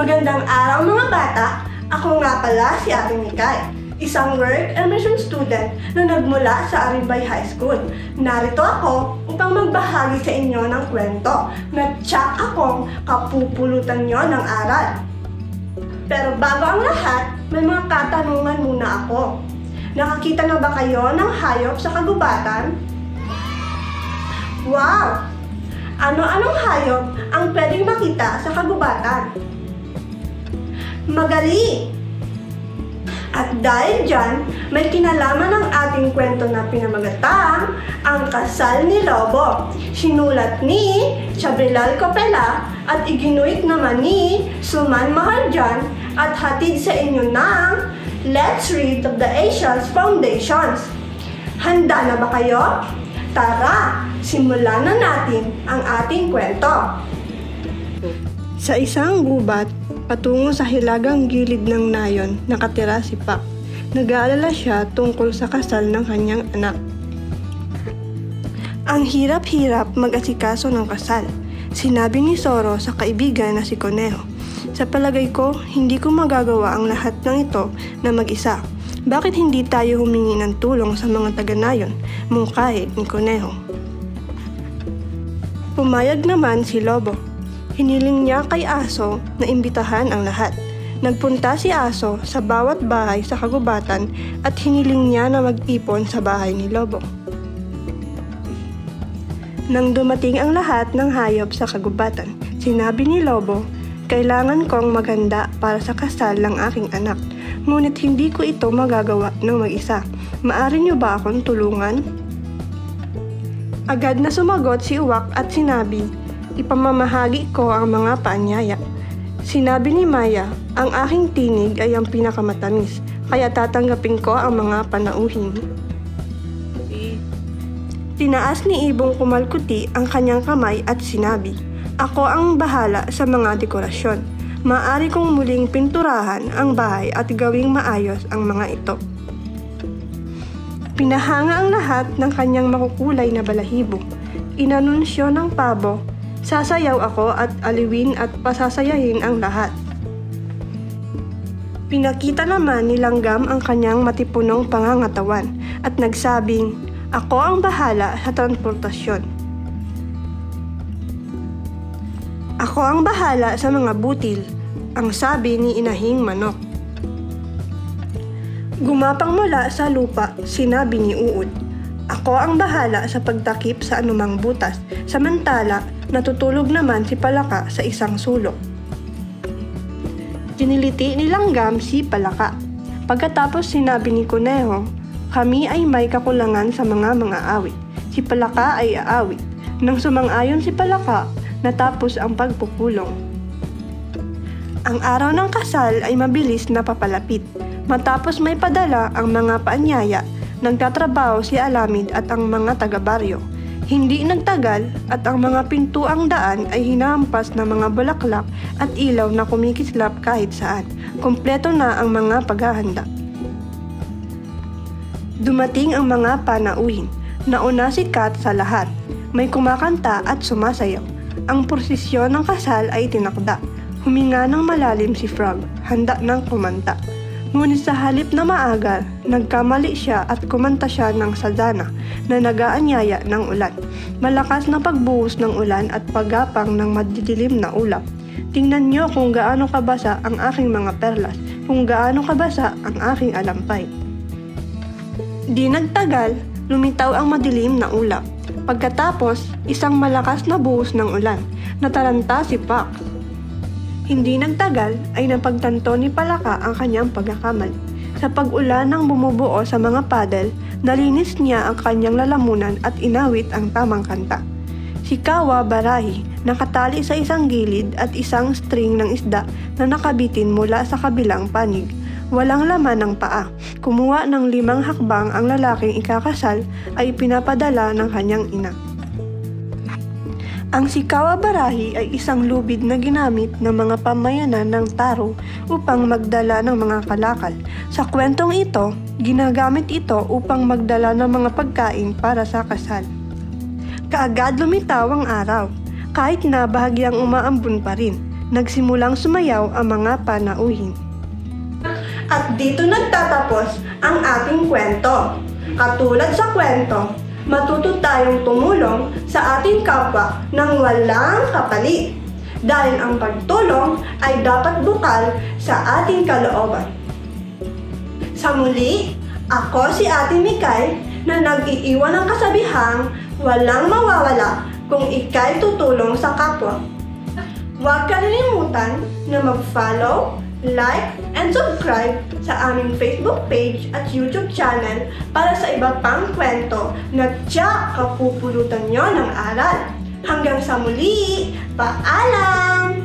Magandang araw mga bata! Ako nga pala si Ate Mikay, isang work immersion student na nagmula sa Arimbay High School. Narito ako upang magbahagi sa inyo ng kwento na tiyak akong kapupulutan nyo ng aral. Pero bago ang lahat, may mga katanungan muna ako. Nakakita na ba kayo ng hayop sa kagubatan? Wow! Ano-anong hayop ang pwedeng makita sa kagubatan? Magaling! At dahil dyan, may kinalaman ng ating kwento na pinamagatang Ang Kasal ni Lobo. Sinulat ni Chabrilal Copela at iginuit naman ni Suman Maharjan at hatid sa inyo ng Let's Read of the Asians Foundations. Handa na ba kayo? Tara, simulan na natin ang ating kwento. Sa isang gubat, patungo sa hilagang gilid ng nayon, nakatira si Pak. Nag-aalala siya tungkol sa kasal ng kanyang anak. Ang hirap-hirap mag-asikaso ng kasal, sinabi ni Zoro sa kaibigan na si Conejo. Sa palagay ko, hindi ko magagawa ang lahat ng ito na mag-isa. Bakit hindi tayo humingi ng tulong sa mga taga-nayon? Mungkahi ni Conejo. Pumayag naman si Lobo. Hiniling niya kay Aso na imbitahan ang lahat. Nagpunta si Aso sa bawat bahay sa kagubatan at hiniling niya na mag-ipon sa bahay ni Lobo. Nang dumating ang lahat ng hayop sa kagubatan, sinabi ni Lobo, "Kailangan kong maghanda para sa kasal ng aking anak. Ngunit hindi ko ito magagawa ng mag-isa. Maaari niyo ba akong tulungan?" Agad na sumagot si Uwak at sinabi, "Ipamamahagi ko ang mga paanyaya." Sinabi ni Maya, "Ang aking tinig ay ang pinakamatamis, kaya tatanggapin ko ang mga panauhin." Tinaas ni Ibong Kumalkuti ang kanyang kamay at sinabi, "Ako ang bahala sa mga dekorasyon. Maaari kong muling pinturahan ang bahay at gawing maayos ang mga ito." Pinahanga ang lahat ng kanyang makukulay na balahibo. Inanunsyo ng pabo, "Sasayaw ako at aliwin at pasasayahin ang lahat." Pinakita naman ni Langgam ang kanyang matipunong pangangatawan at nagsabing, "Ako ang bahala sa transportasyon. Ako ang bahala sa mga butil," ang sabi ni Inahing Manok. Gumapang mula sa lupa, sinabi ni Uod, "Ako ang bahala sa pagtakip sa anumang butas," samantala natutulog naman si Palaka sa isang sulok. Diniliti ni Langgam si Palaka. Pagkatapos sinabi ni Conejo, "Kami ay may kakulangan sa mga awit. Si Palaka ay aawit." Nang sumang-ayon si Palaka, natapos ang pagpupulong. Ang araw ng kasal ay mabilis na papalapit. Matapos may padala ang mga paanyaya, nagtatrabaho si Alamid at ang mga taga-baryo. Hindi nagtagal at ang mga pintuang daan ay hinahampas ng mga bulaklak at ilaw na kumikislap kahit saan. Kumpleto na ang mga paghahanda. Dumating ang mga panauhin. Nauna si Kat sa lahat. May kumakanta at sumasayaw. Ang prosesyon ng kasal ay tinakda. Huminga ng malalim si Frog, handa ng kumanta. Ngunit sa halip na maaga, nagkamali siya at kumanta siya ng sadhana na nagaanyaya ng ulan. Malakas na pagbuhos ng ulan at paggapang ng madidilim na ulap. Tingnan niyo kung gaano kabasa ang aking mga perlas, kung gaano kabasa ang aking alampay. Di nagtagal, lumitaw ang madilim na ulap. Pagkatapos, isang malakas na buhos ng ulan. Nataranta si Pax. Hindi nagtagal ay napagtanto ni Palaka ang kanyang pagkakamali. Sa pag-ulan ng bumubuo sa mga paddle, nalinis niya ang kanyang lalamunan at inawit ang tamang kanta. Si Kawa Barahi nakatali sa isang gilid at isang string ng isda na nakabitin mula sa kabilang panig. Walang laman ng paa. Kumuha ng 5 hakbang ang lalaking ikakasal ay pinapadala ng kanyang ina. Ang Sikawa Barahi ay isang lubid na ginamit ng mga pamayanan ng Taro upang magdala ng mga kalakal. Sa kwentong ito, ginagamit ito upang magdala ng mga pagkain para sa kasal. Kaagad lumitaw ang araw. Kahit na bahagyang umaambon pa rin, nagsimulang sumayaw ang mga panauhin. At dito nagtatapos ang ating kwento. Katulad sa kwento, matuto tayong tumulong sa ating kapwa nang walang kapalit. Dahil ang pagtulong ay dapat bukal sa ating kalooban. Sa muli, ako si Ate Mikay na nag-iiwan ng kasabihang walang mawawala kung ika'y tutulong sa kapwa. Huwag kalimutan na mag-follow, like, and subscribe sa aming Facebook page at YouTube channel para sa iba pang kwento na tiyak kapupulutan nyo ng aral. Hanggang sa muli, paalam!